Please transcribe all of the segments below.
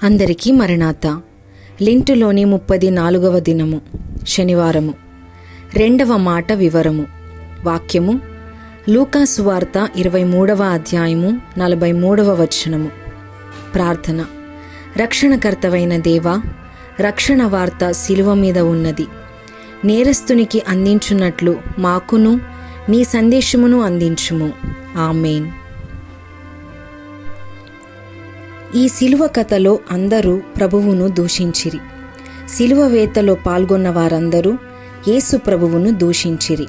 అందరికీ మరణాత. లింటులోని 34వ దినము, శనివారము. 2వ మాట వివరము. వాక్యము లూకా సువార్త 23వ అధ్యాయము 43వ వచనము. ప్రార్థన. రక్షణకర్తవైన దేవా, రక్షణ వార్త శిలువ మీద ఉన్నది. నేరస్తునికి అందించున్నట్లు మాకును నీ సందేశమును అందించుము. ఆమేన్. ఈ శిలువ కథలో అందరూ ప్రభువును దూషించిరి. శిలువ వేతలో పాల్గొన్న వారందరూ యేసు ప్రభువును దూషించిరి.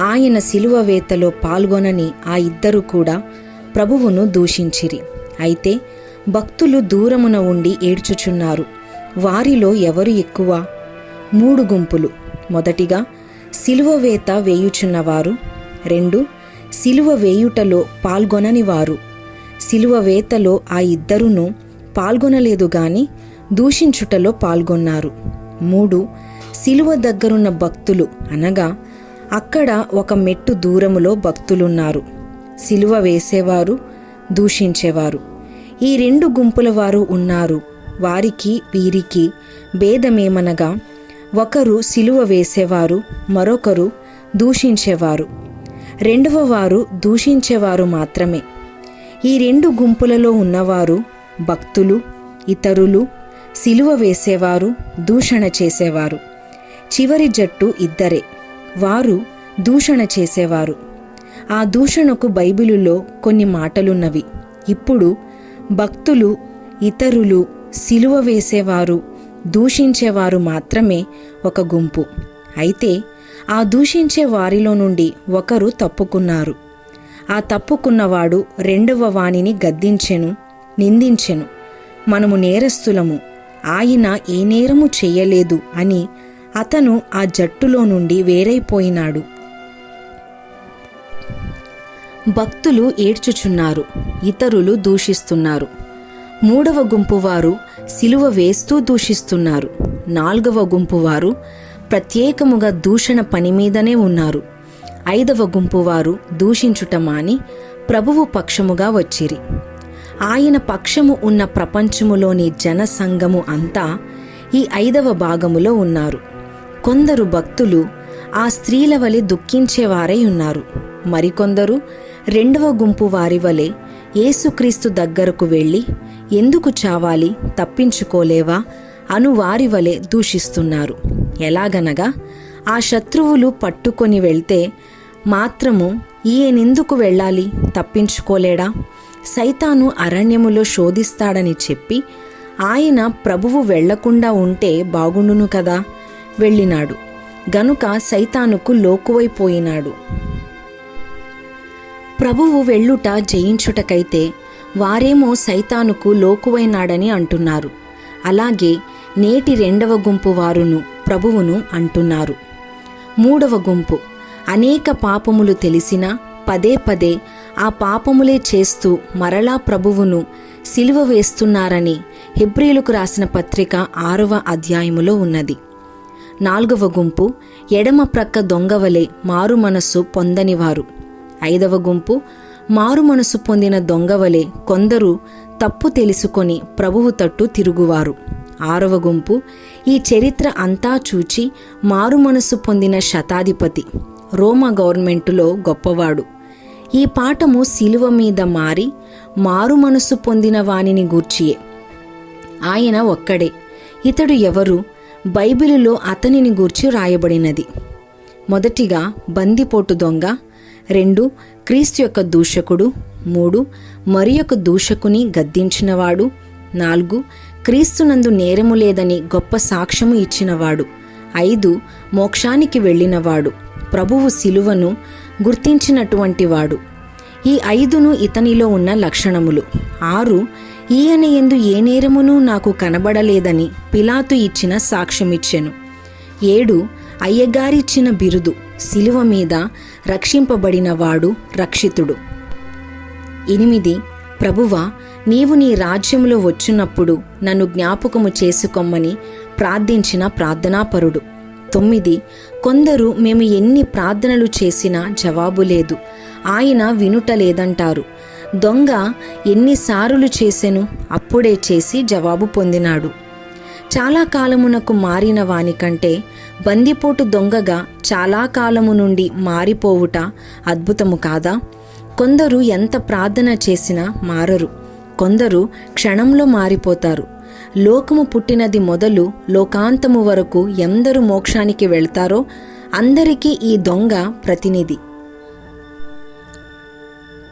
ఆయన శిలువ వేతలో పాల్గొనని ఆ ఇద్దరు కూడా ప్రభువును దూషించిరి. అయితే భక్తులు దూరమున ఉండి ఏడ్చుచున్నారు. వారిలో ఎవరు ఎక్కువ? 3 గుంపులు. మొదటిగా శిలువ వేత వేయుచున్నవారు. 2 శిలువ వేయుటలో పాల్గొనని వారు. శిలువ వేతలో ఆ ఇద్దరును పాల్గొనలేదు గాని దూషించుటలో పాల్గొన్నారు. 3 శిలువ దగ్గరున్న భక్తులు, అనగా అక్కడ ఒక మెట్టు దూరములో భక్తులున్నారు. శిలువ వేసేవారు, దూషించేవారు. ఈ 2 గుంపుల వారు ఉన్నారు. వారికి వీరికి భేదమేమనగా ఒకరు శిలువ వేసేవారు, మరొకరు దూషించేవారు. 2వ వారు దూషించేవారు మాత్రమే. ఈ 2 గుంపులలో ఉన్నవారు భక్తులు, ఇతరులు, శిలువ వేసేవారు, దూషణ చేసేవారు. చివరి జట్టు ఇద్దరే, వారు దూషణ చేసేవారు. ఆ దూషణకు బైబిలులో కొన్ని మాటలున్నవి. ఇప్పుడు భక్తులు, ఇతరులు, శిలువ వేసేవారు, దూషించేవారు మాత్రమే ఒక గుంపు. అయితే ఆ దూషించే వారిలో నుండి ఒకరు తప్పుకున్నారు. ఆ తప్పుకున్నవాడు 2వ వానిని గద్దించెను, నిందించెను. మనము నేరస్తులము, ఆయన ఏ నేరము చెయ్యలేదు అని అతను ఆ జట్టులో నుండి వేరైపోయినాడు. భక్తులు ఏడ్చుచున్నారు, ఇతరులు దూషిస్తున్నారు. 3వ గుంపు వారు శిలువ వేస్తూ దూషిస్తున్నారు. 4వ గుంపు వారు ప్రత్యేకముగా దూషణ పని మీదనే ఉన్నారు. 5వ గుంపు వారు దూషించుట మాని ప్రభువు పక్షముగా వచ్చిరి. ఆయన పక్షము ఉన్న ప్రపంచములోని జనసంఘము అంతా ఈ 5వ భాగములో ఉన్నారు. కొందరు భక్తులు ఆ స్త్రీల వలె దుఃఖించేవారై ఉన్నారు. మరికొందరు 2వ గుంపు వారి వలె యేసుక్రీస్తు దగ్గరకు వెళ్ళి ఎందుకు చావాలి, తప్పించుకోలేవా అను వారి వలె దూషిస్తున్నారు. ఎలాగనగా ఆ శత్రువులు పట్టుకొని వెళ్తే మాత్రము ఈయనెందుకు వెళ్ళాలి, తప్పించుకోలేడా? సైతాను అరణ్యములో శోధిస్తాడని చెప్పి ఆయన ప్రభువు వెళ్లకుండా ఉంటే బాగుండును కదా. వెళ్ళినాడు గనుక సైతానుకు లోకువైపోయినాడు. ప్రభువు వెళ్ళుట జయించుటకైతే వారేమో సైతానుకు లోకువైనాడని అంటున్నారు. అలాగే నేటి 2వ గుంపు వారును ప్రభువును అంటున్నారు. 3వ గుంపు అనేక పాపములు తెలిసినా పదే పదే ఆ పాపములే చేస్తూ మరలా ప్రభువును సిలువ వేస్తున్నారని హెబ్రీయులకు రాసిన పత్రిక 6వ అధ్యాయములో ఉన్నది. 4వ గుంపు ఎడమ ప్రక్క దొంగవలే మారు మనస్సు పొందనివారు. 5వ గుంపు మారు మనసు పొందిన దొంగవలే కొందరు తప్పు తెలుసుకొని ప్రభువు తట్టు తిరుగువారు. 6వ గుంపు ఈ చరిత్ర అంతా చూచి మారు మనసు పొందిన శతాధిపతి, రోమా గవర్నమెంటులో గొప్పవాడు. ఈ పాఠము శిలువ మీద మారు మనసు పొందిన వానిని గూర్చియే. ఆయన ఒక్కడే. ఇతడు ఎవరు? బైబిలులో అతనిని గూర్చి రాయబడినది. మొదటిగా బందిపోటు దొంగ, 2 క్రీస్తు యొక్క దూషకుడు, 3 మరి యొక్క దూషకుని గద్దించినవాడు, 4 క్రీస్తునందు నేరము లేదని గొప్ప సాక్ష్యము ఇచ్చినవాడు, 5 మోక్షానికి వెళ్ళినవాడు, ప్రభువు శిలువను గుర్తించినటువంటి వాడు. ఈ 5ను ఇతనిలో ఉన్న లక్షణములు. 6 ఈయన యందు ఏ నేరమును నాకు కనబడలేదని పిలాతు ఇచ్చిన సాక్ష్యమిచ్చెను. 7 అయ్యగారిచ్చిన బిరుదు, శిలువ మీద రక్షింపబడినవాడు రక్షితుడు. 8 ప్రభువా, నీవు నీ రాజ్యములో వచ్చున్నప్పుడు నన్ను జ్ఞాపకము చేసుకొమ్మని ప్రార్థించిన ప్రార్థనాపరుడు. 9 కొందరు మేము ఎన్ని ప్రార్థనలు చేసినా జవాబు లేదు, ఆయన వినుటలేదంటారు. దొంగ ఎన్నిసార్లు చేసెను, అప్పుడే చేసి జవాబు పొందినాడు. చాలా కాలమునకు మారిన వానికంటే బందిపోటు దొంగగా చాలా కాలము నుండి మారిపోవుట అద్భుతము కాదా? కొందరు ఎంత ప్రార్థన చేసినా మారరు, కొందరు క్షణంలో మారిపోతారు. లోకము పుట్టినది మొదలు లోకాంతము వరకు ఎందరు మోక్షానికి వెళ్తారో అందరికీ ఈ దొంగ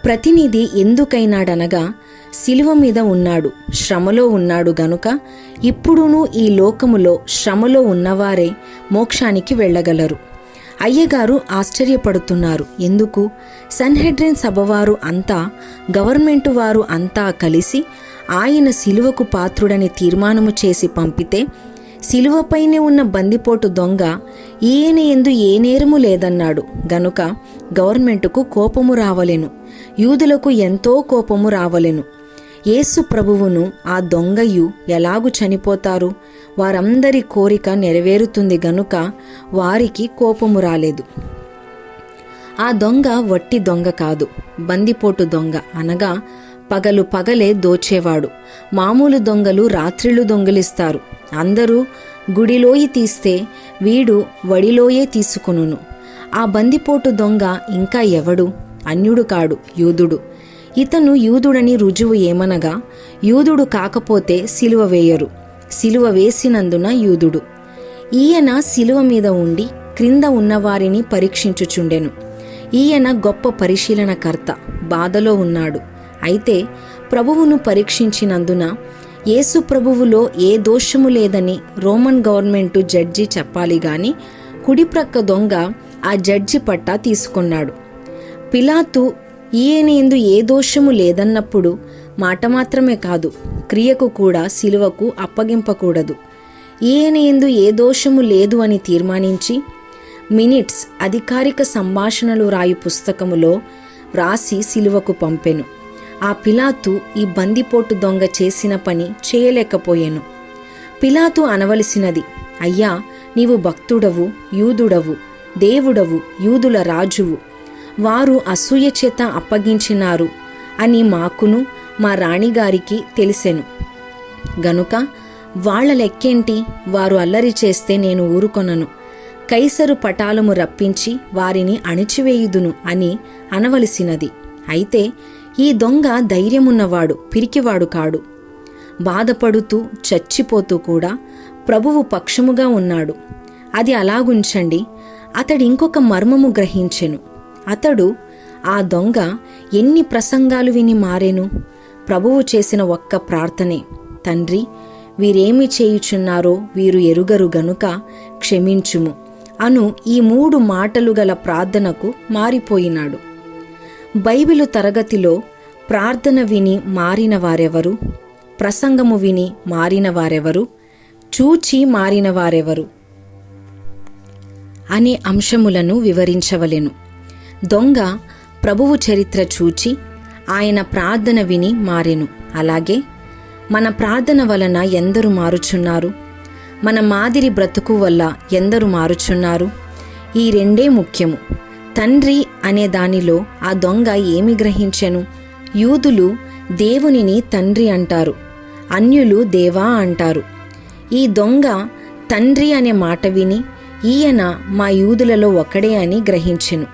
ప్రతినిధి ఎందుకైనాడనగా శిలువ మీద ఉన్నాడు, శ్రమలో ఉన్నాడు గనుక ఇప్పుడునూ ఈ లోకములో శ్రమలో ఉన్నవారే మోక్షానికి వెళ్ళగలరు. అయ్యగారు ఆశ్చర్యపడుతున్నారు. ఎందుకు? సన్హెడ్రిన్ సభవారు అంతా, గవర్నమెంటు వారు అంతా కలిసి ఆయన శిలువకు పాత్రుడని తీర్మానము చేసి పంపితే శిలువపైనే ఉన్న బందిపోటు దొంగ ఈయన యందు ఏ నేరము లేదన్నాడు గనుక గవర్నమెంటుకు కోపము రావలెను, యూదులకు ఎంతో కోపము రావలెను. యేసు ప్రభువును ఆ దొంగయు ఎలాగు చనిపోతారు? వారందరి కోరిక నెరవేరుతుంది గనుక వారికి కోపము రాలేదు. ఆ దొంగ వట్టి దొంగ కాదు, బందిపోటు దొంగ, అనగా పగలే దోచేవాడు. మామూలు దొంగలు రాత్రిళ్ళు దొంగిలిస్తారు. అందరూ గుడిలోయి తీస్తే వీడు వడిలోయే తీసుకొనును. ఆ బందిపోటు దొంగ ఇంకా ఎవడు? అన్యుడు కాడు, యూదుడు. ఇతను యూదుడని రుజువు ఏమనగా, యూదుడు కాకపోతే సిలువ వేయరు, సిలువ వేసినందున యూదుడు. ఈయన సిలువ మీద ఉండి క్రింద ఉన్నవారిని పరీక్షించుచుండెను. ఈయన గొప్ప పరిశీలనకర్త, బాధలో ఉన్నాడు. అయితే ప్రభువును పరీక్షించినందున యేసు ప్రభువులో ఏ దోషము లేదని రోమన్ గవర్నమెంటు జడ్జి చెప్పాలి గాని కుడిప్రక్క దొంగ ఆ జడ్జి పట్టా తీసుకున్నాడు. పిలాతు ఈయన యందు ఏ దోషము లేదన్నప్పుడు మాట మాత్రమే కాదు, క్రియకు కూడా సిలువకు అప్పగింపకూడదు. ఈయన యందు ఏ దోషము లేదు అని తీర్మానించి మినిట్స్, అధికారిక సంభాషణలు రాయు పుస్తకములో వ్రాసి సిలువకు పంపెను. ఆ పిలాతు ఈ బందిపోటు దొంగ చేసిన పని చేయలేకపోయాను. పిలాతు అనవలసినది, అయ్యా, నీవు భక్తుడవు, యూదుడవు, దేవుడవు, యూదుల రాజువు, వారు అసూయ చేత అప్పగించినారు అని మాకును మా రాణిగారికి తెలిసెను గనుక వాళ్ల లెక్కేంటి? వారు అల్లరి చేస్తే నేను ఊరుకొనను, కైసరు పటాలము రప్పించి వారిని అణిచివేయుదును అని అనవలసినది. అయితే ఈ దొంగ ధైర్యమున్నవాడు, పిరికివాడు కాడు. బాధపడుతూ చచ్చిపోతూ కూడా ప్రభువు పక్షముగా ఉన్నాడు. అది అలాగుంచండి. అతడు ఇంకొక మర్మము గ్రహించెను. అతడు, ఆ దొంగ, ఎన్ని ప్రసంగాలు విని మారెను? ప్రభువు చేసిన ఒక్క ప్రార్థనే, తండ్రి, వీరేమి చేయుచున్నారో వీరు ఎరుగరు గనుక క్షమించుము అను ఈ 3 మాటలు గల ప్రార్థనకు మారిపోయినాడు. బైబిలు తరగతిలో ప్రార్థన విని మారిన వారెవరు? ప్రసంగము విని మారిన వారెవరు? చూచి మారిన వారెవరు? అనే అంశములను వివరించవలెను. దొంగ ప్రభువు చరిత్ర చూచి ఆయన ప్రార్థన విని మారెను. అలాగే మన ప్రార్థన వలన ఎందరు మారుచున్నారు? మన మాదిరి బ్రతుకు వల్ల ఎందరు మారుచున్నారు? ఈ రెండే ముఖ్యము. తండ్రి అనే దానిలో ఆ దొంగ ఏమి గ్రహించెను? యూదులు దేవునిని తండ్రి అంటారు, అన్యులు దేవా అంటారు. ఈ దొంగ తండ్రి అనే మాట విని ఈయన మా యూదులలో ఒకడే అని గ్రహించెను.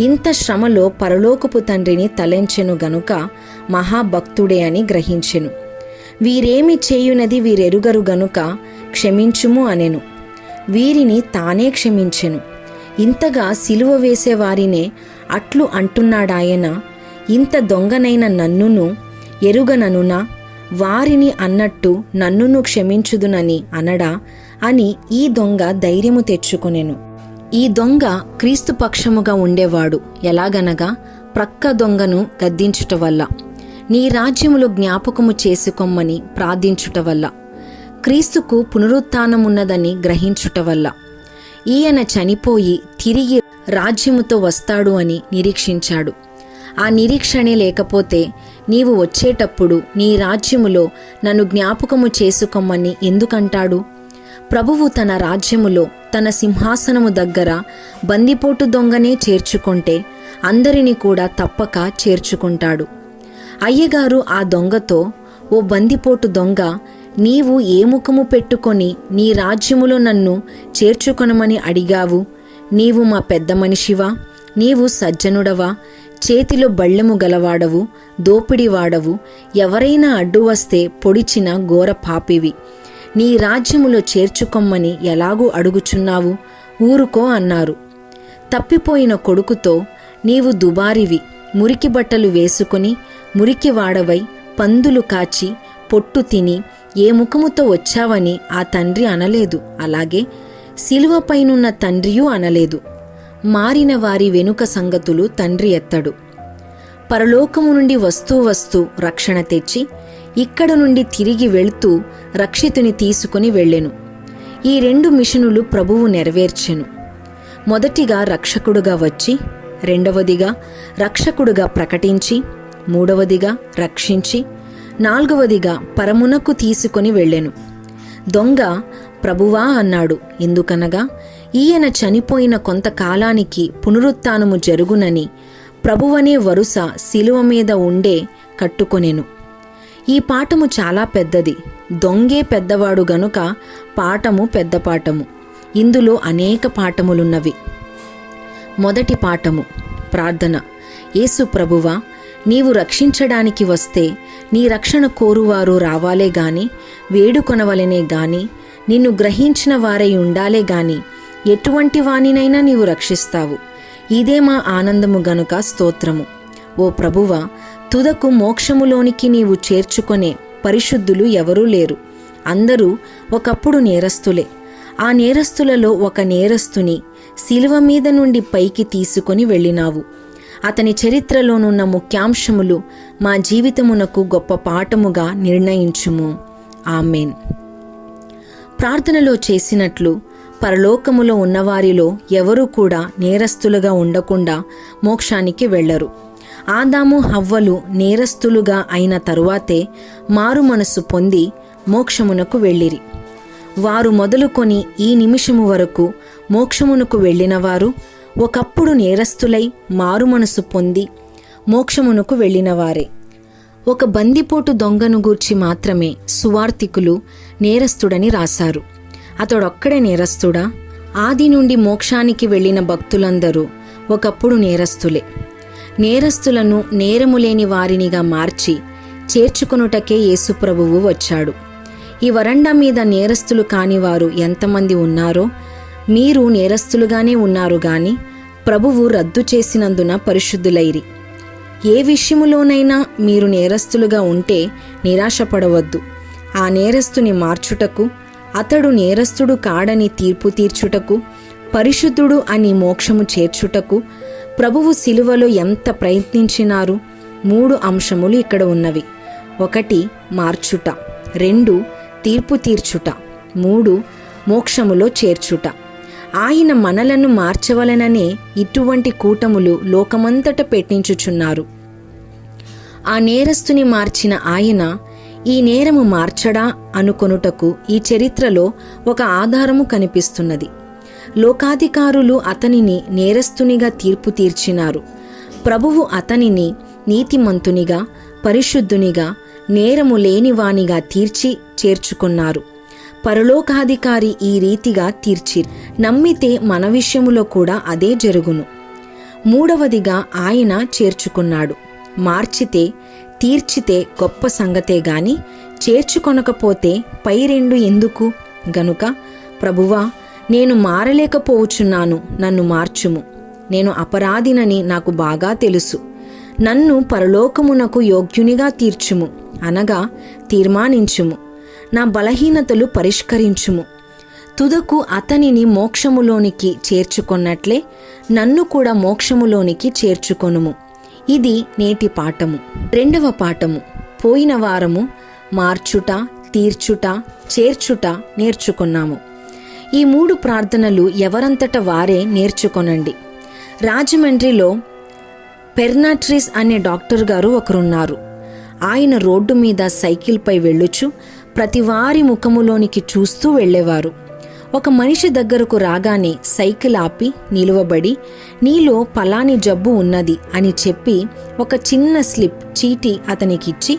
ఇంత శ్రమలో పరలోకపు తండ్రిని తలెంచెను గనుక మహాభక్తుడే అని గ్రహించెను. వీరేమి చేయునది వీరెరుగరు గనుక క్షమించుము అనెను. వీరిని తానే క్షమించెను. ఇంతగా సిలువ వేసేవారినే అట్లు అంటున్నాడాయన, ఇంత దొంగనైన నన్నును ఎరుగననునా? వారిని అన్నట్టు నన్నును క్షమించుదునని అనడా అని ఈ దొంగ ధైర్యము తెచ్చుకొనెను. ఈ దొంగ క్రీస్తు పక్షముగా ఉండేవాడు. ఎలాగనగా ప్రక్క దొంగను గద్దించుట వల్ల, నీ రాజ్యములో జ్ఞాపకము చేసుకొమ్మని ప్రార్థించుట వల్ల, క్రీస్తుకు పునరుత్థానమున్నదని గ్రహించుట వల్ల, ఈయన చనిపోయి తిరిగి రాజ్యముతో వస్తాడు అని నిరీక్షించాడు. ఆ నిరీక్షణే లేకపోతే నీవు వచ్చేటప్పుడు నీ రాజ్యములో నన్ను జ్ఞాపకము చేసుకొమ్మని ఎందుకంటాడు? ప్రభువు తన రాజ్యములో తన సింహాసనము దగ్గర బందిపోటు దొంగనే చేర్చుకుంటే అందరినీ కూడా తప్పక చేర్చుకుంటాడు. అయ్యగారు ఆ దొంగతో, ఓ బందిపోటు దొంగ, నీవు ఏ ముఖము పెట్టుకొని నీ రాజ్యములో నన్ను చేర్చుకొనమని అడిగావు? నీవు మా పెద్ద మనిషివా? నీవు సజ్జనుడవా? చేతిలో బళ్ళెము గలవాడవు, దోపిడివాడవు, ఎవరైనా అడ్డు వస్తే పొడిచిన ఘోర పాపివి. నీ రాజ్యములో చేర్చుకొమ్మని ఎలాగూ అడుగుచున్నావు? ఊరుకో అన్నారు. తప్పిపోయిన కొడుకుతో, నీవు దుబారివి, మురికి బట్టలు వేసుకుని మురికివాడవై పందులు కాచి పొట్టు తిని ఏ ముఖముతో వచ్చావని ఆ తండ్రి అనలేదు. అలాగే శిలువపైనున్న తండ్రియూ అనలేదు. మారిన వారి వెనుక సంగతులు తండ్రి ఎత్తడు. పరలోకము నుండి వస్తూ రక్షణ తెచ్చి ఇక్కడ నుండి తిరిగి వెళుతూ రక్షితుని తీసుకుని వెళ్ళెను. ఈ 2 మిషనులు ప్రభువు నెరవేర్చెను. మొదటిగా రక్షకుడుగా వచ్చి, రెండవదిగా రక్షకుడుగా ప్రకటించి, మూడవదిగా రక్షించి, నాలుగవదిగా పరమునకు తీసుకొని వెళ్ళెను. దొంగ ప్రభువా అన్నాడు. ఎందుకనగా ఈయన చనిపోయిన కొంతకాలానికి పునరుత్థానము జరుగునని ప్రభువనే వరుస శిలువ మీద ఉండే కట్టుకొనెను. ఈ పాఠము చాలా పెద్దది. దొంగే పెద్దవాడు గనుక పాఠము పెద్ద పాఠము. ఇందులో అనేక పాఠములున్నవి. మొదటి పాఠము ప్రార్థన. యేసు ప్రభువా, నీవు రక్షించడానికి వస్తే నీ రక్షణ కోరువారు రావాలే గాని, వేడుకొనవలనే గాని, నిన్ను గ్రహించిన వారై ఉండాలే గాని ఎటువంటి వానినైనా నీవు రక్షిస్తావు. ఇదే మా ఆనందము గనుక స్తోత్రము. ఓ ప్రభువా, తుదకు మోక్షములోనికి నీవు చేర్చుకొనే పరిశుద్ధులు ఎవరూ లేరు. అందరూ ఒకప్పుడు నేరస్తులే. ఆ నేరస్తులలో ఒక నేరస్తుని శిలువ మీద నుండి పైకి తీసుకొని వెళ్ళినావు. అతని చరిత్రలోనున్న ముఖ్యాంశములు మా జీవితమునకు గొప్ప పాఠముగా నిర్ణయించుము. ఆమేన్. ప్రార్థనలో చేసినట్లు పరలోకములో ఉన్నవారిలో ఎవరూ కూడా నేరస్తులుగా ఉండకుండా మోక్షానికి వెళ్ళరు. ఆదాము హవ్వలు నేరస్తులుగా అయిన తరువాతే మారు మనసు పొంది మోక్షమునకు వెళ్ళిరి. వారు మొదలుకొని ఈ నిమిషము వరకు మోక్షమునకు వెళ్ళినవారు ఒకప్పుడు నేరస్తులై మారు మనసు పొంది మోక్షమునకు వెళ్ళినవారే. ఒక బందిపోటు దొంగను గూర్చి మాత్రమే సువార్తికులు నేరస్తుడని రాశారు. అతడొక్కడే నేరస్తుడా? ఆది నుండి మోక్షానికి వెళ్ళిన భక్తులందరూ ఒకప్పుడు నేరస్తులే. నేరస్తులను నేరములేని వారినిగా మార్చి చేర్చుకొనుటకే యేసుప్రభువు వచ్చాడు. ఈ వరండా మీద నేరస్తులు కానివారు ఎంతమంది ఉన్నారో మీరు నేరస్తులుగానే ఉన్నారు గాని ప్రభువు రద్దు చేసినందున పరిశుద్ధులైరి. ఏ విషయములోనైనా మీరు నేరస్తులుగా ఉంటే నిరాశపడవద్దు. ఆ నేరస్తుని మార్చుటకు, అతడు నేరస్తుడు కాడని తీర్పు తీర్చుటకు, పరిశుద్ధుడు అని మోక్షము చేర్చుటకు ప్రభువు శిలువలో ఎంత ప్రయత్నించినారు. 3 అంశములు ఇక్కడ ఉన్నవి. 1 మార్చుట, 2 తీర్పు తీర్చుట, 3 మోక్షములో చేర్చుట. ఆయన మనలను మార్చవలననే ఇటువంటి కూటములు లోకమంతట పెట్టించుచున్నారు. ఆ నేరస్తుని మార్చిన ఆయన ఈ నేరము మార్చడా అనుకొనుటకు ఈ చరిత్రలో ఒక ఆధారము కనిపిస్తున్నది. లోకాధికారులు అతనిని నేరస్తునిగా తీర్పు తీర్చినారు. ప్రభువు అతనిని నీతిమంతునిగా, పరిశుద్ధునిగా, నేరము లేనివానిగా తీర్చి చేర్చుకున్నారు. పరలోకాధికారి ఈ రీతిగా తీర్చి నమ్మితే మన విషయములో కూడా అదే జరుగును. 3వదిగా ఆయన చేర్చుకున్నాడు. మార్చితే, తీర్చితే గొప్ప సంగతే గాని చేర్చుకొనకపోతే పై 2 ఎందుకు? గనుక ప్రభువా, నేను మారలేకపోవచ్చున్నాను, నన్ను మార్చుము. నేను అపరాధినని నాకు బాగా తెలుసు. నన్ను పరలోకమునకు యోగ్యునిగా తీర్చుము, అనగా తీర్మానించుము. నా బలహీనతలు పరిష్కరించుము. తుదకు అతనిని మోక్షములోనికి చేర్చుకొన్నట్లే నన్ను కూడా మోక్షములోనికి చేర్చుకొనుము. ఇది నేటి పాఠము. 2వ పాఠము పోయిన వారము మార్చుట, తీర్చుట, చేర్చుట నేర్చుకున్నాము. ఈ 3 ప్రార్థనలు ఎవరంతట వారే నేర్చుకొనండి. రాజమండ్రిలో పెర్నాట్రిస్ అనే డాక్టర్ గారు ఒకరున్నారు. ఆయన రోడ్డు మీద సైకిల్పై వెళ్ళుచు ప్రతివారి ముఖములోనికి చూస్తూ వెళ్ళేవారు. ఒక మనిషి దగ్గరకు రాగానే సైకిల్ ఆపి నిలువబడి నీలో పలాని జబ్బు ఉన్నది అని చెప్పి ఒక చిన్న స్లిప్ చీటీ అతనికిచ్చి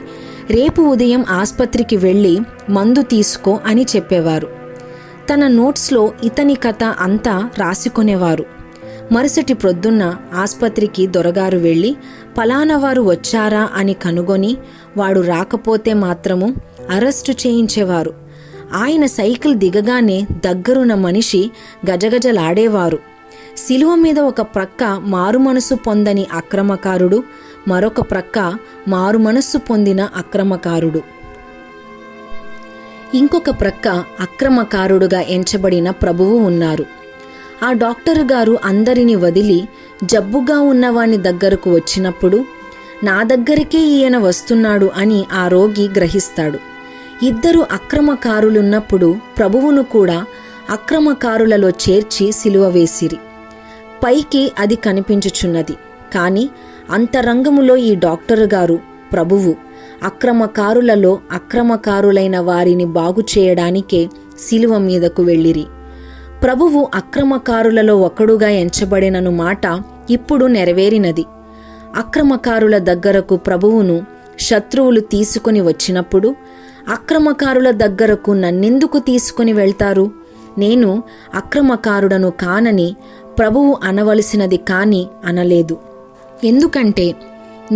రేపు ఉదయం ఆస్పత్రికి వెళ్ళి మందు తీసుకో అని చెప్పేవారు. తన నోట్స్లో ఇతని కథ అంతా రాసుకునేవారు. మరుసటి ప్రొద్దున్న ఆస్పత్రికి దొరగారు వెళ్ళి పలానవారు వచ్చారా అని కనుగొని వాడు రాకపోతే మాత్రము అరెస్టు చేయించేవారు. ఆయన సైకిల్ దిగగానే దగ్గరున్న మనిషి గజగజలాడేవారు. శిలువ మీద ఒక ప్రక్క మారుమనసు పొందని అక్రమకారుడు, మరొక ప్రక్క మారుమనస్సు పొందిన అక్రమకారుడు. ఇంకొక ప్రక్క అక్రమకారుడుగా ఎంచబడిన ప్రభువు ఉన్నారు. ఆ డాక్టరు గారు అందరినీ వదిలి జబ్బుగా ఉన్నవాని దగ్గరకు వచ్చినప్పుడు నా దగ్గరికే ఈయన వస్తున్నాడు అని ఆ రోగి గ్రహిస్తాడు. ఇద్దరు అక్రమకారులున్నప్పుడు ప్రభువును కూడా అక్రమకారులలో చేర్చి సిలువ వేసిరి. పైకి అది కనిపించుచున్నది, కానీ అంతరంగములో ఈ డాక్టరు గారు ప్రభువు అక్రమకారులలో అక్రమకారులైన వారిని బాగు చేయడానికే సిలువ మీదకు వెళ్ళిరి. ప్రభువు అక్రమకారులలో ఒకడుగా ఎంచబడినను మాట ఇప్పుడు నెరవేరినది. అక్రమకారుల దగ్గరకు ప్రభువును శత్రువులు తీసుకుని వచ్చినప్పుడు అక్రమకారుల దగ్గరకు నన్నెందుకు తీసుకుని వెళ్తారు? నేను అక్రమకారుడను కానని ప్రభువు అనవలసినది కాని అనలేదు. ఎందుకంటే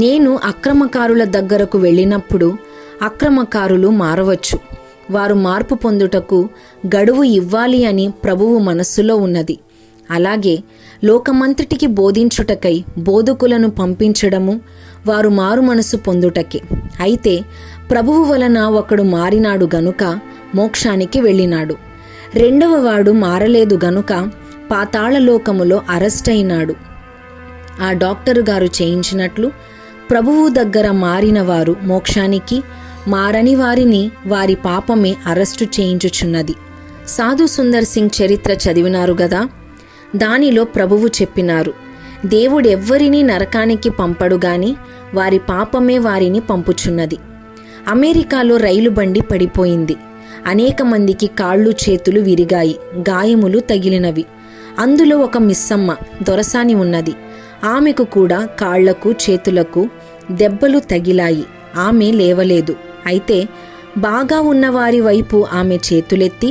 నేను అక్రమకారుల దగ్గరకు వెళ్ళినప్పుడు అక్రమకారులు మారవచ్చు. వారు మార్పు పొందుటకు గడువు ఇవ్వాలి అని ప్రభువు మనస్సులో ఉన్నది. అలాగే లోకమంతటికి బోధించుటకై బోధకులను పంపించడము వారు మారు మనసు పొందుటకే. అయితే ప్రభువు వలన ఒకడు మారినాడు గనుక మోక్షానికి వెళ్ళినాడు. రెండవ వాడు మారలేదు గనుక పాతాళలోకములో అరెస్ట్ అయినాడు. ఆ డాక్టరు గారు చేయించినట్లు ప్రభువు దగ్గర మారిన వారు మోక్షానికి, మారని వారిని వారి పాపమే అరెస్టు చేయించుచున్నది. సాధు సుందర్ సింగ్ చరిత్ర చదివినారు గదా. దానిలో ప్రభువు చెప్పినారు, దేవుడెవ్వరినీ నరకానికి పంపడు గాని వారి పాపమే వారిని పంపుచున్నది. అమెరికాలో రైలు బండి పడిపోయింది. అనేక మందికి కాళ్ళు చేతులు విరిగాయి, గాయములు తగిలినవి. అందులో ఒక మిస్సమ్మ దొరసాని ఉన్నది. ఆమెకు కూడా కాళ్లకు చేతులకు దెబ్బలు తగిలాయి. ఆమె లేవలేదు. అయితే బాగా ఉన్నవారి వైపు ఆమె చేతులెత్తి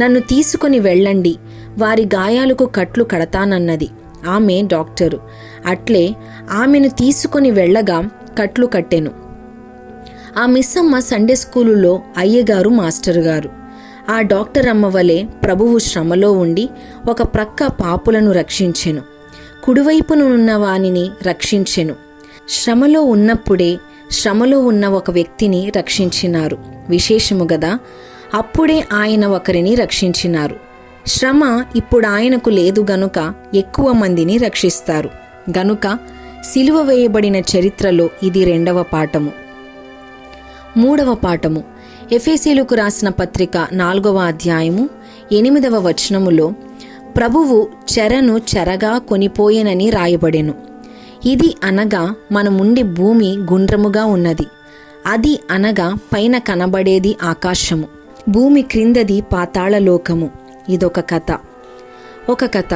నన్ను తీసుకుని వెళ్ళండి, వారి గాయాలకు కట్లు కడతానన్నది. ఆమె డాక్టరు. అట్లే ఆమెను తీసుకుని వెళ్ళగా కట్లు కట్టెను. ఆ మిస్సమ్మ సండే స్కూలులో అయ్యగారు మాస్టర్ గారు. ఆ డాక్టర్ అమ్మ వలె ప్రభువు శ్రమలో ఉండి ఒక ప్రక్క పాపులను రక్షించెను, కుడివైపునున్న వానిని రక్షించెను. శ్రమలో ఉన్నప్పుడే శ్రమలో ఉన్న ఒక వ్యక్తిని రక్షించినారు. విశేషము గదా. అప్పుడే ఆయన ఒకరిని రక్షించినారు. శ్రమ ఇప్పుడు ఆయనకు లేదు గనుక ఎక్కువ మందిని రక్షిస్తారు గనుక సిలువ వేయబడిన చరిత్రలో ఇది రెండవ పాఠము. మూడవ పాఠము ఎఫెసీయులకు రాసిన పత్రిక 4వ అధ్యాయము 8వ వచనములో ప్రభువు చెరను చెరగా కొనిపోయెనని రాయబడెను. ఇది అనగా మనముండి భూమి గుండ్రముగా ఉన్నది. అది అనగా పైన కనబడేది ఆకాశము, భూమి క్రిందది పాతాళలోకము. ఇదొక కథ. ఒక కథ.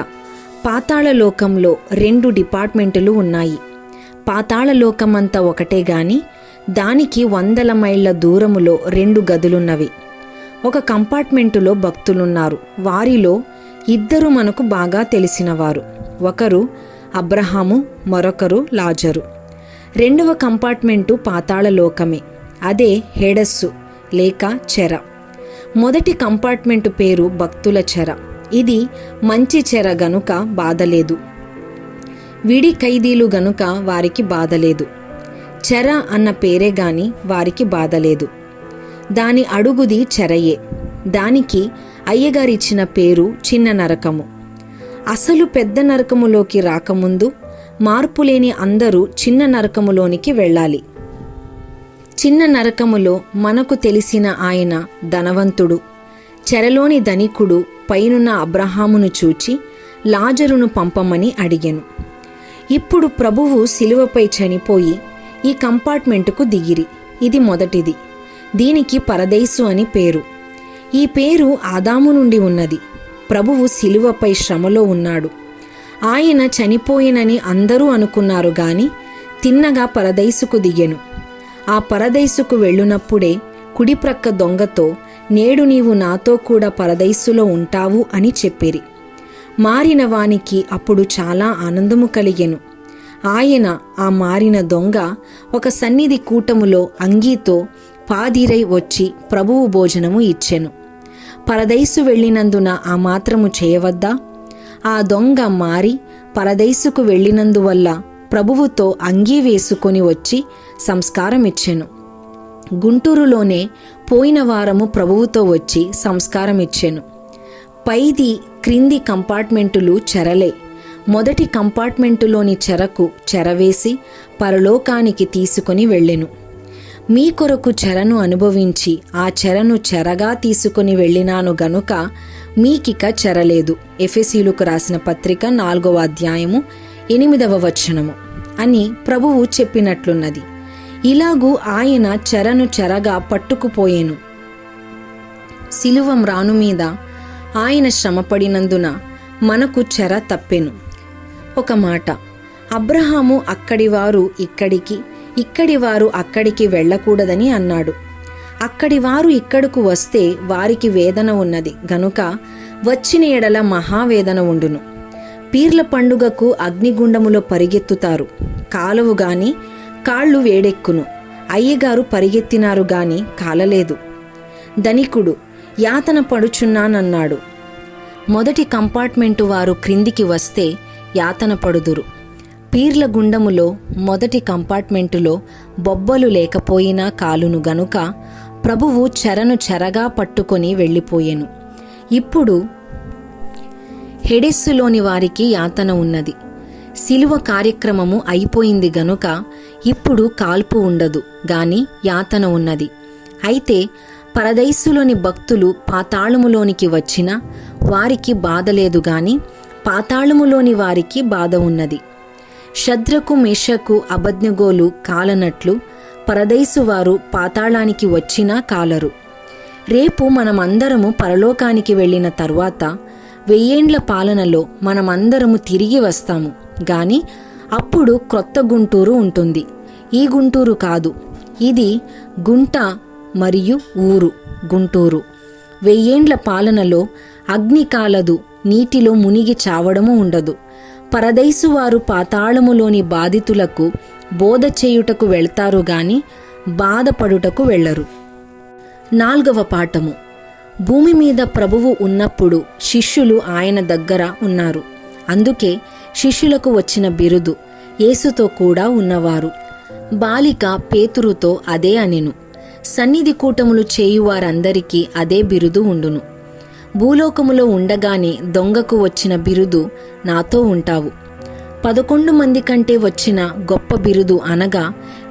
పాతాళలోకంలో 2 డిపార్ట్మెంటులు ఉన్నాయి. పాతాళలోకమంతా ఒకటే గాని దానికి 100 మైళ్ళ దూరములో 2 గదులున్నవి. ఒక కంపార్ట్మెంటులో భక్తులున్నారు. వారిలో 2 మనకు బాగా తెలిసినవారు. ఒకరు అబ్రహాము, మరొకరు లాజరు. 2వ కంపార్ట్మెంటు పాతాళలోకమే. అదే హేడస్సు లేక చెర. మొదటి కంపార్ట్మెంటు పేరు భక్తుల చెర. ఇది మంచి చెర గనుక బాధలేదు. విడి ఖైదీలు గనుక వారికి బాధలేదు. చెర అన్న పేరే గాని వారికి బాధలేదు. దాని అడుగుది చెరయే. దానికి అయ్యగారిచ్చిన పేరు చిన్న నరకము. అసలు పెద్ద నరకములోకి రాకముందు మార్పులేని అందరూ చిన్న నరకములోనికి వెళ్ళాలి. చిన్న నరకములో మనకు తెలిసిన ఆయన ధనవంతుడు. చెరలోని ధనికుడు పైనున్న అబ్రహామును చూచి లాజరును పంపమని అడిగెను. ఇప్పుడు ప్రభువు సిలువపై చనిపోయి ఈ కంపార్ట్మెంటుకు దిగిరి. ఇది మొదటిది. దీనికి పరదైసు అని పేరు. ఈ పేరు ఆదాము నుండి ఉన్నది. ప్రభువు శిలువపై శ్రమలో ఉన్నాడు. ఆయన చనిపోయినని అందరూ అనుకున్నారు గాని తిన్నగా పరదైసుకు దిగెను. ఆ పరదైసుకు వెళ్ళునప్పుడే కుడిప్రక్క దొంగతో, నేడు నీవు నాతో కూడా పరదైసులో ఉంటావు అని చెప్పిరి. మారిన వానికి అప్పుడు చాలా ఆనందము కలిగెను. ఆయన, ఆ మారిన దొంగ, ఒక సన్నిధి కూటములో అంగీతో పాదిరై వచ్చి ప్రభువు భోజనము ఇచ్చెను. పరదైసు వెళ్ళినందున ఆ మాత్రము చేయవద్దా? ఆ దొంగ మారి పరదైసుకు వెళ్ళినందువల్ల ప్రభువుతో అంగీ వేసుకొని వచ్చి సంస్కారమిచ్చెను. గుంటూరులోనే పోయిన వారము ప్రభువుతో వచ్చి సంస్కారమిచ్చెను. పైది క్రింది కంపార్ట్మెంటులు చెరలే. మొదటి కంపార్ట్మెంటులోని చెరకు చెరవేసి పరలోకానికి తీసుకొని వెళ్ళెను. మీ కొరకు చెరను అనుభవించి ఆ చెరను చెరగా తీసుకొని వెళ్ళినాను గనుక మీకిక చెరలేదు. ఎఫెసీయులకు రాసిన పత్రిక 4వ అధ్యాయము 8వ వచనము అని ప్రభువు చెప్పినట్లున్నది. ఇలాగూ ఆయన చెరను చెరగా పట్టుకుపోయేను. శిలువ మ్రాను మీద ఆయన శ్రమపడినందున మనకు చెర తప్పెను. ఒక మాట, అబ్రహాము అక్కడివారు ఇక్కడికి, ఇక్కడివారు అక్కడికి వెళ్ళకూడదని అన్నాడు. అక్కడివారు ఇక్కడకు వస్తే వారికి వేదన ఉన్నది గనుక వచ్చిన ఎడల మహావేదన ఉండును. పీర్ల పండుగకు అగ్నిగుండములో పరిగెత్తుతారు, కాలవు గాని కాళ్ళు వేడెక్కును. అయ్యగారు పరిగెత్తినారు గాని కాలలేదు. ధనికుడు యాతన పడుచున్నానన్నాడు. మొదటి కంపార్ట్మెంటు వారు క్రిందికి వస్తే యాతన పడుదురు. పీర్ల గుండములో మొదటి కంపార్ట్మెంటులో బొబ్బలు లేకపోయినా కాలును గనుక ప్రభువు చెరను చెరగా పట్టుకొని వెళ్ళిపోయెను. ఇప్పుడు హెడెస్సులోని వారికి యాతన ఉన్నది. శిలువ కార్యక్రమము అయిపోయింది గనుక ఇప్పుడు కాల్పు ఉండదు గాని యాతన ఉన్నది. అయితే పరదైసులోని భక్తులు పాతాళములోనికి వచ్చినా వారికి బాధ లేదు గాని పాతాళములోని వారికి బాధ ఉన్నది. శద్రకు, మేషకు, అబద్నెగోలు కాలనట్లు పరదైసు వారు పాతాళానికి వచ్చినా కాలరు. రేపు మనమందరము పరలోకానికి వెళ్ళిన తరువాత 1000 ఏండ్ల పాలనలో మనమందరము తిరిగి వస్తాము గాని అప్పుడు క్రొత్త గుంటూరు ఉంటుంది. ఈ గుంటూరు కాదు, ఇది గుంట మరియు ఊరు గుంటూరు. 1000 ఏండ్ల పాలనలో అగ్ని కాలదు, నీటిలో మునిగి చావడము ఉండదు. పరదైసు వారు పాతాళములోని బాధితులకు బోధ చేయుటకు వెళ్తారు గాని బాధపడుటకు వెళ్ళరు. 4వ పాఠము. భూమి మీద ప్రభువు ఉన్నప్పుడు శిష్యులు ఆయన దగ్గర ఉన్నారు. అందుకే శిష్యులకు వచ్చిన బిరుదు యేసుతో కూడా ఉన్నవారు. బాలిక పేతురుతో అదే అనెను. సన్నిధి కూటములు చేయువారందరికీ అదే బిరుదు ఉండును. భూలోకములో ఉండగానే దొంగకు వచ్చిన బిరుదు నాతో ఉంటావు. 11 మంది కంటే వచ్చిన గొప్ప బిరుదు అనగా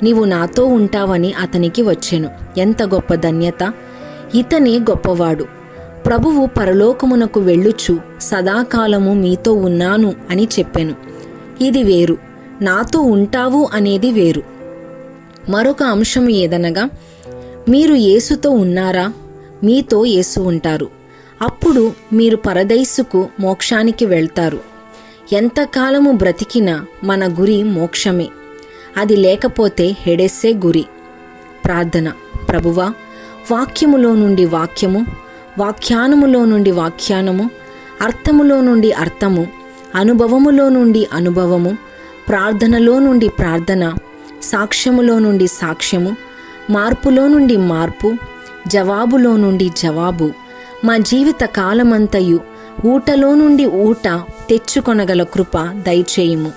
నీవు నాతో ఉంటావని అతనికి వచ్చెను. ఎంత గొప్ప ధన్యత! ఇతనే గొప్పవాడు. ప్రభువు పరలోకమునకు వెళ్ళుచు సదాకాలము మీతో ఉన్నాను అని చెప్పెను. ఇది వేరు, నాతో ఉంటావు అనేది వేరు. మరొక అంశము ఏదనగా, మీరు యేసుతో ఉన్నారా? మీతో యేసు ఉంటారు. అప్పుడు మీరు పరదైసుకు, మోక్షానికి వెళ్తారు. ఎంతకాలము బ్రతికినా మన గురి మోక్షమే. అది లేకపోతే హెడెస్సే గురి. ప్రార్థన. ప్రభువా, వాక్యములో నుండి వాక్యము, వాఖ్యానములో నుండి వాఖ్యానము, అర్థములో నుండి అర్థము, అనుభవములో నుండి అనుభవము, ప్రార్థనలో నుండి ప్రార్థన, సాక్ష్యములో నుండి సాక్ష్యము, మార్పులో నుండి మార్పు, జవాబులో నుండి జవాబు, మా జీవిత కాలమంతయు ఊటలో నుండి ఊట తెచ్చుకొనగల కృప దయచేయుము.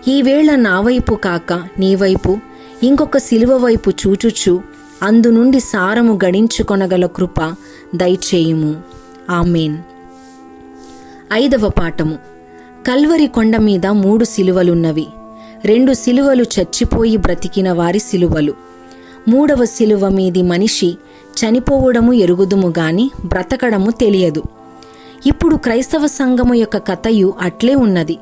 ఈవేళ నా వైపు కాక నీ వైపు, ఇంకొక శిలువ వైపు చూచుచు అందు నుండి సారము గడించుకొనగల కృప దయచేయుము. ఆమేన్. 5వ పాఠము. కల్వరి కొండ మీద 3 శిలువలున్నవి. 2 శిలువలు చచ్చిపోయి బ్రతికిన వారి శిలువలు. 3వ శిలువ మీది మనిషి చనిపోవడము ఎరుగుదుము గాని బ్రతకడము తెలియదు. ఇప్పుడు క్రైస్తవ సంఘము యొక్క కథయు అట్లే ఉన్నది.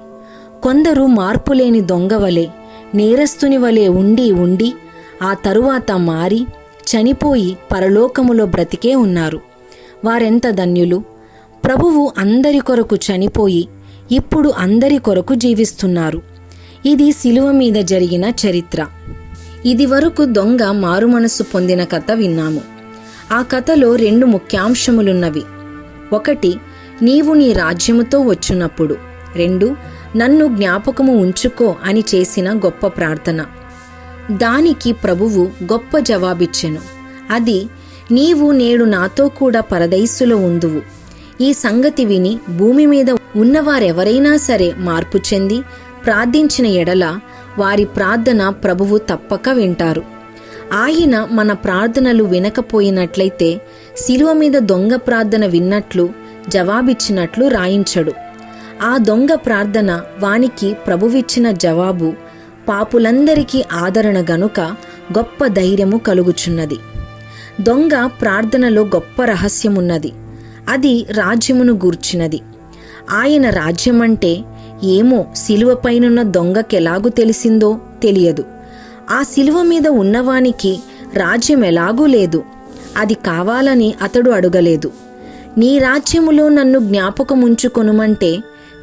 కొందరు మార్పులేని దొంగవలే, నేరస్తుని వలె ఉండి ఆ తరువాత మారి చనిపోయి పరలోకములో బ్రతికే ఉన్నారు. వారెంత ధన్యులు! ప్రభువు అందరి కొరకు చనిపోయి ఇప్పుడు అందరి కొరకు జీవిస్తున్నారు. ఇది శిలువ మీద జరిగిన చరిత్ర. ఇది వరకు దొంగ మారుమనస్సు పొందిన కథ విన్నాము. ఆ కథలో 2 ముఖ్యాంశములున్నవి. 1, నీవు నీ రాజ్యముతో వచ్చున్నప్పుడు. 2, నన్ను జ్ఞాపకము ఉంచుకో అని చేసిన గొప్ప ప్రార్థన. దానికి ప్రభువు గొప్ప జవాబిచ్చెను. అది, నీవు నేడు నాతో కూడా పరదైసులో ఉందువు. ఈ సంగతి విని భూమి మీద ఉన్నవారెవరైనా సరే మార్పు చెంది ప్రార్థించిన ఎడల వారి ప్రార్థన ప్రభువు తప్పక వింటారు. ఆయన మన ప్రార్థనలు వినకపోయినట్లయితే శిలువ మీద దొంగ ప్రార్థన విన్నట్లు జవాబిచ్చినట్లు రాయించడు. ఆ దొంగ ప్రార్థన వానికి ప్రభువిచ్చిన జవాబు పాపులందరికీ ఆదరణ గనుక గొప్ప ధైర్యము కలుగుచున్నది. దొంగ ప్రార్థనలో గొప్ప రహస్యమున్నది. అది రాజ్యమును గూర్చినది. ఆయన రాజ్యమంటే ఏమో శిలువపైనున్న దొంగకెలాగూ తెలిసిందో తెలియదు. ఆ శిలువ మీద ఉన్నవానికి రాజ్యం ఎలాగూ లేదు. అది కావాలని అతడు అడగలేదు. నీ రాజ్యములో నన్ను జ్ఞాపకముంచుకొనుమంటే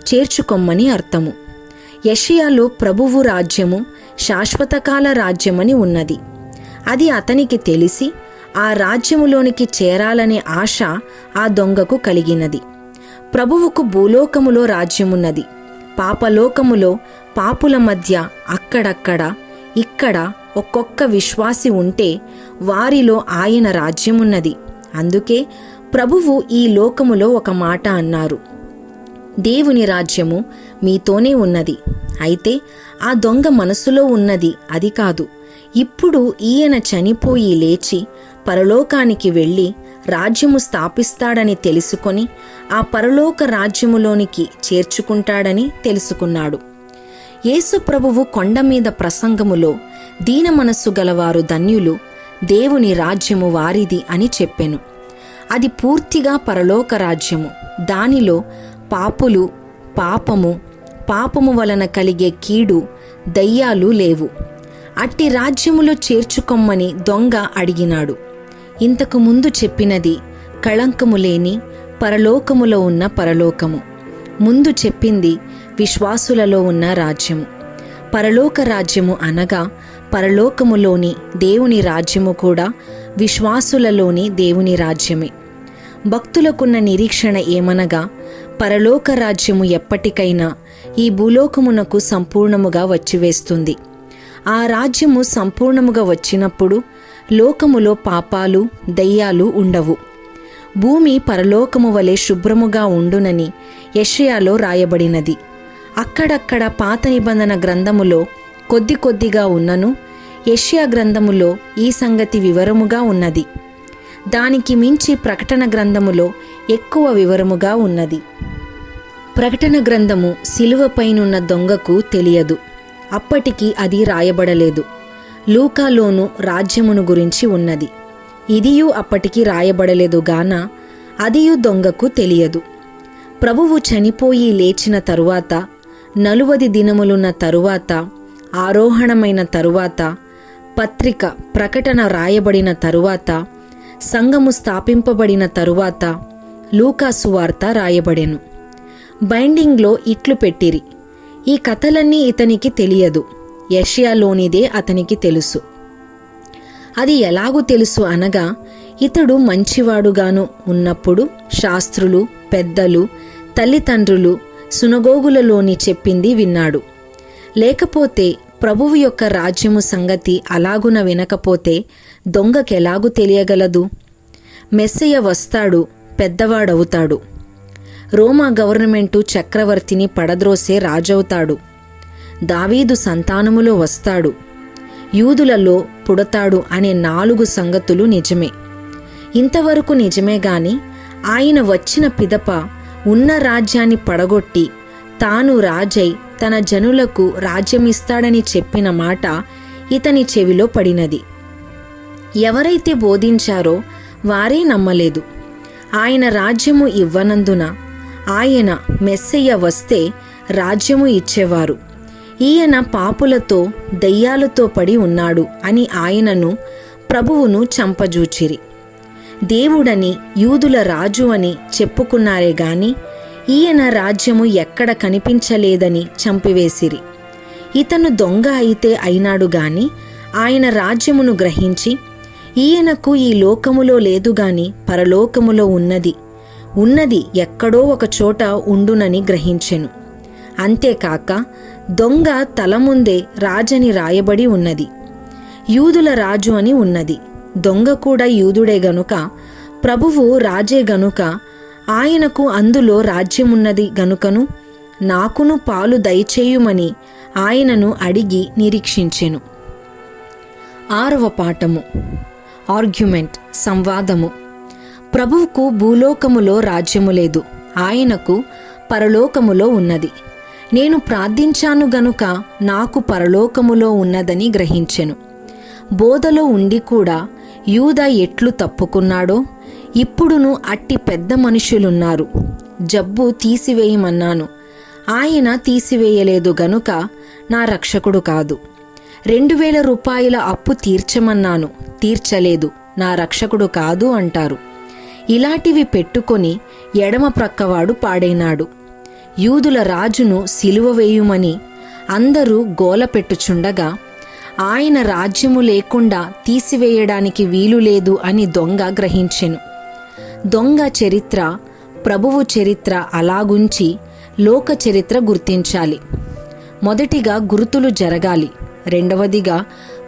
చేర్చుకొమ్మని అర్థము. యెషయాలో ప్రభువు రాజ్యము శాశ్వతకాల రాజ్యమని ఉన్నది. అది అతనికి తెలిసి ఆ రాజ్యములోనికి చేరాలనే ఆశ ఆ దొంగకు కలిగినది. ప్రభువుకు భూలోకములో రాజ్యమున్నది. పాపలోకములో పాపుల మధ్య అక్కడక్కడ ఇక్కడ ఒక్కొక్క విశ్వాసి ఉంటే వారిలో ఆయన రాజ్యమున్నది. అందుకే ప్రభువు ఈ లోకములో ఒక మాట అన్నారు, దేవుని రాజ్యము మీతోనే ఉన్నది. అయితే ఆ దొంగ మనసులో ఉన్నది అది కాదు. ఇప్పుడు ఈయన చనిపోయి లేచి పరలోకానికి వెళ్ళి రాజ్యము స్థాపిస్తాడని తెలుసుకొని ఆ పరలోక రాజ్యములోనికి చేర్చుకుంటాడని తెలుసుకున్నాడు. యేసు ప్రభువు కొండ మీద ప్రసంగములో దీన మనస్సు గలవారు ధన్యులు, దేవుని రాజ్యము వారిది అని చెప్పెను. అది పూర్తిగా పరలోక రాజ్యము. దానిలో పాపులు, పాపము వలన కలిగే కీడు, దయ్యాలు లేవు. అట్టి రాజ్యములో చేర్చుకొమ్మని దొంగ అడిగినాడు. ఇంతకు ముందు చెప్పినది కళంకము లేని పరలోకములో ఉన్న పరలోకము. ముందు చెప్పింది విశ్వాసులలో ఉన్న రాజ్యము. పరలోక రాజ్యము అనగా పరలోకములోని దేవుని రాజ్యము కూడా విశ్వాసులలోని దేవుని రాజ్యమే. భక్తులకున్న నిరీక్షణ ఏమనగా పరలోక రాజ్యము ఎప్పటికైనా ఈ భూలోకమునకు సంపూర్ణముగా వచ్చివేస్తుంది. ఆ రాజ్యము సంపూర్ణముగా వచ్చినప్పుడు లోకములో పాపాలు, దయ్యాలు ఉండవు. భూమి పరలోకము వలె శుభ్రముగా ఉండునని యెషయాలో రాయబడినది. అక్కడక్కడ పాత నిబంధన గ్రంథములో కొద్ది కొద్దిగా ఉన్నను యెషయా గ్రంథములో ఈ సంగతి వివరముగా ఉన్నది. దానికి మించి ప్రకటన గ్రంథములో ఎక్కువ వివరముగా ఉన్నది. ప్రకటన గ్రంథము శిలువపైనున్న దొంగకు తెలియదు. అప్పటికి అది రాయబడలేదు. లూకాలోను రాజ్యమును గురించి ఉన్నది. ఇదియు అప్పటికి రాయబడలేదు గాన అదియు దొంగకు తెలియదు. ప్రభువు చనిపోయి లేచిన తరువాత 40 దినములున్న తరువాత, ఆరోహణమైన తరువాత, పత్రిక ప్రకటన రాయబడిన తరువాత, సంఘము స్థాపింపబడిన తరువాత లూకా సువార్త రాయబడెను. బైండింగ్లో ఇట్లు పెట్టిరి, ఈ కథలన్నీ ఇతనికి తెలియదు, యెషయాలోనిదే అతనికి తెలుసు. అది ఎలాగూ తెలుసు అనగా, ఇతడు మంచివాడుగాను ఉన్నప్పుడు శాస్త్రులు, పెద్దలు, తల్లిదండ్రులు సునగోగులలోని చెప్పింది విన్నాడు. లేకపోతే ప్రభువు యొక్క రాజ్యము సంగతి అలాగున వినకపోతే దొంగకెలాగు తెలియగలదు? మెస్సయ్య వస్తాడు, పెద్దవాడవుతాడు. రోమా గవర్నమెంటు చక్రవర్తిని పడద్రోసే రాజవుతాడు. దావీదు సంతానములో వస్తాడు, యూదులలో పుడతాడు అనే 4 సంగతులు నిజమే. ఇంతవరకు నిజమే గాని ఆయన వచ్చిన పిదప ఉన్న రాజ్యాన్ని పడగొట్టి తాను రాజై తన జనులకు రాజ్యమిస్తాడని చెప్పిన మాట ఇతని చెవిలో పడినది. ఎవరైతే బోధించారో వారే నమ్మలేదు. ఆయన రాజ్యము ఇవ్వనందున ఆయన మెస్సయ్య వస్తే రాజ్యము ఇచ్చేవారు. ఈయన పాపులతో దయ్యాలతో పడి ఉన్నాడు అని ఆయనను ప్రభువును చంపజూచిరి. దేవుడని, యూదుల రాజు అని చెప్పుకున్నారే గాని ఈయన రాజ్యము ఎక్కడ కనిపించలేదని చంపివేసిరి. ఇతను దొంగ అయితే అయినాడు గాని ఆయన రాజ్యమును గ్రహించి, ఈయనకు ఈ లోకములో లేదు గాని పరలోకములో ఉన్నది ఎక్కడో ఒక చోట ఉండునని గ్రహించెను. అంతేకాక దొంగ తల ముందే రాజని రాయబడి ఉన్నది, యూదుల రాజు అని ఉన్నది. దొంగ కూడా యూదుడే గనుక, ప్రభువు రాజే గనుక, ఆయనకు అందులో రాజ్యమున్నది గనుకను నాకును పాలు దయచేయుమని ఆయనను అడిగి నిరీక్షించెను. 6వ పాఠము ఆర్గ్యుమెంట్, సంవాదము. ప్రభువుకు భూలోకములో రాజ్యము లేదు, ఆయనకు పరలోకములో ఉన్నది. నేను ప్రార్థించాను గనుక నాకు పరలోకములో ఉన్నదని గ్రహించెను. బోధలో ఉండి కూడా యూదా ఎట్లు తప్పుకున్నాడో ఇప్పుడును అట్టి పెద్ద మనుషులున్నారు. జబ్బు తీసివేయమన్నాను, ఆయన తీసివేయలేదు గనుక నా రక్షకుడు కాదు. 2000 రూపాయల అప్పు తీర్చమన్నాను, తీర్చలేదు, నా రక్షకుడు కాదు అంటారు. ఇలాంటివి పెట్టుకొని ఎడమ ప్రక్కవాడు పాడైనాడు. యూదుల రాజును సిలువ వేయుమని అందరూ గోల పెట్టుచుండగా ఆయన రాజ్యము లేకుండా తీసివేయడానికి వీలు లేదు అని దొంగ గ్రహించెను. దొంగ చరిత్ర, ప్రభువు చరిత్ర అలాగుంచి లోక చరిత్ర గుర్తించాలి. మొదటిగా గుర్తులు జరగాలి, రెండవదిగా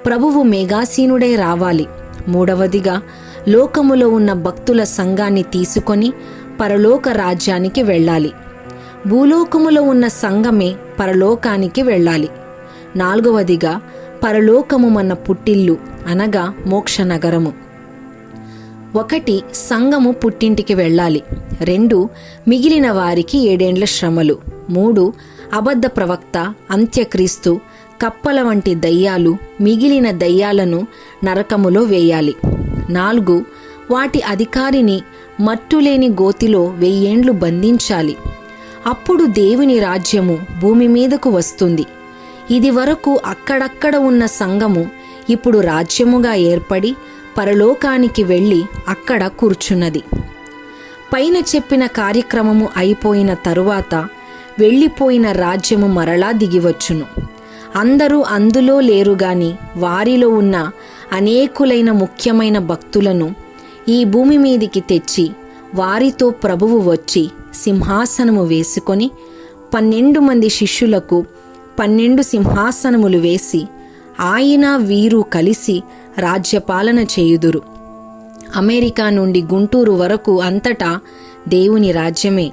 ప్రభువు మేఘాసీనుడై రావాలి, మూడవదిగా లోకములో ఉన్న భక్తుల సంఘాన్ని తీసుకొని పరలోక రాజ్యానికి వెళ్ళాలి. భూలోకములో ఉన్న సంఘమే పరలోకానికి వెళ్ళాలి. నాలుగవదిగా పరలోకము మన పుట్టిల్లు అనగా మోక్ష నగరము. 1 సంఘము పుట్టింటికి వెళ్ళాలి, 2 మిగిలిన వారికి 7 ఏండ్ల శ్రమలు, 3 అబద్ధ ప్రవక్త, అంత్యక్రీస్తు, కప్పల వంటి దయ్యాలు, మిగిలిన దయ్యాలను నరకములో వేయాలి, 4 వాటి అధికారిని మట్టులేని గోతిలో 1000 ఏండ్లు బంధించాలి. అప్పుడు దేవుని రాజ్యము భూమి మీదకు వస్తుంది. ఇది వరకు అక్కడక్కడ ఉన్న సంఘము ఇప్పుడు రాజ్యముగా ఏర్పడి పరలోకానికి వెళ్ళి అక్కడ కూర్చున్నది. పైన చెప్పిన కార్యక్రమము అయిపోయిన తరువాత వెళ్ళిపోయిన రాజ్యము మరలా దిగివచ్చును. అందరూ అందులో లేరు గాని వారిలో ఉన్న అనేకులైన ముఖ్యమైన భక్తులను ఈ భూమి మీదికి తెచ్చి వారితో ప్రభువు వచ్చి సింహాసనము వేసుకొని 12 మంది శిష్యులకు 12 సింహాసనములు వేసి ఆయన వీరు కలిసి రాజ్యపాలన చేయుదురు. అమెరికా నుండి గుంటూరు వరకు అంతటా దేవుని రాజ్యమే.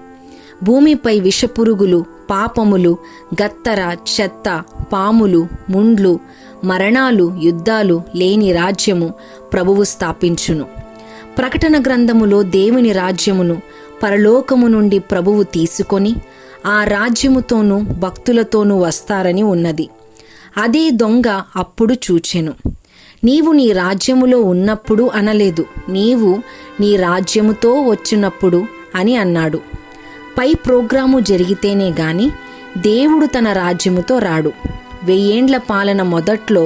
భూమిపై విషపురుగులు, పాపములు, గత్తర, చెత్త, పాములు, ముండ్లు, మరణాలు, యుద్ధాలు లేని రాజ్యము ప్రభువు స్థాపించును. ప్రకటన గ్రంథములో దేవుని రాజ్యమును పరలోకము నుండి ప్రభువు తీసుకొని ఆ రాజ్యముతోనూ భక్తులతోనూ వస్తారని ఉన్నది. అదే దొంగ అప్పుడు చూచెను. నీవు నీ రాజ్యములో ఉన్నప్పుడు అనలేదు, నీవు నీ రాజ్యముతో వచ్చినప్పుడు అని అన్నాడు. పై ప్రోగ్రాము జరిగితేనే గాని దేవుడు తన రాజ్యముతో రాడు. 1000 ఏండ్ల పాలన మొదట్లో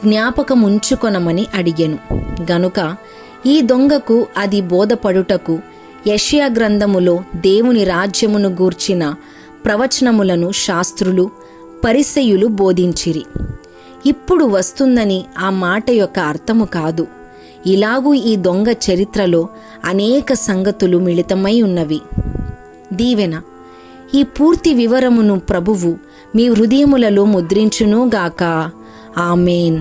జ్ఞాపకముంచుకొనమని అడిగెను గనుక ఈ దొంగకు అది బోధపడుటకు యెషయా గ్రంథములో దేవుని రాజ్యమును గూర్చిన ప్రవచనములను శాస్త్రులు, పరిసయ్యులు బోధించిరి. ఇప్పుడు వస్తుందని ఆ మాట యొక్క అర్థము కాదు. ఇలాగూ ఈ దొంగ చరిత్రలో అనేక సంగతులు మిళితమై ఉన్నవి. దీవెన. ఈ పూర్తి వివరమును ప్రభువు మీ హృదయములలో ముద్రించునుగాక. ఆమేన్.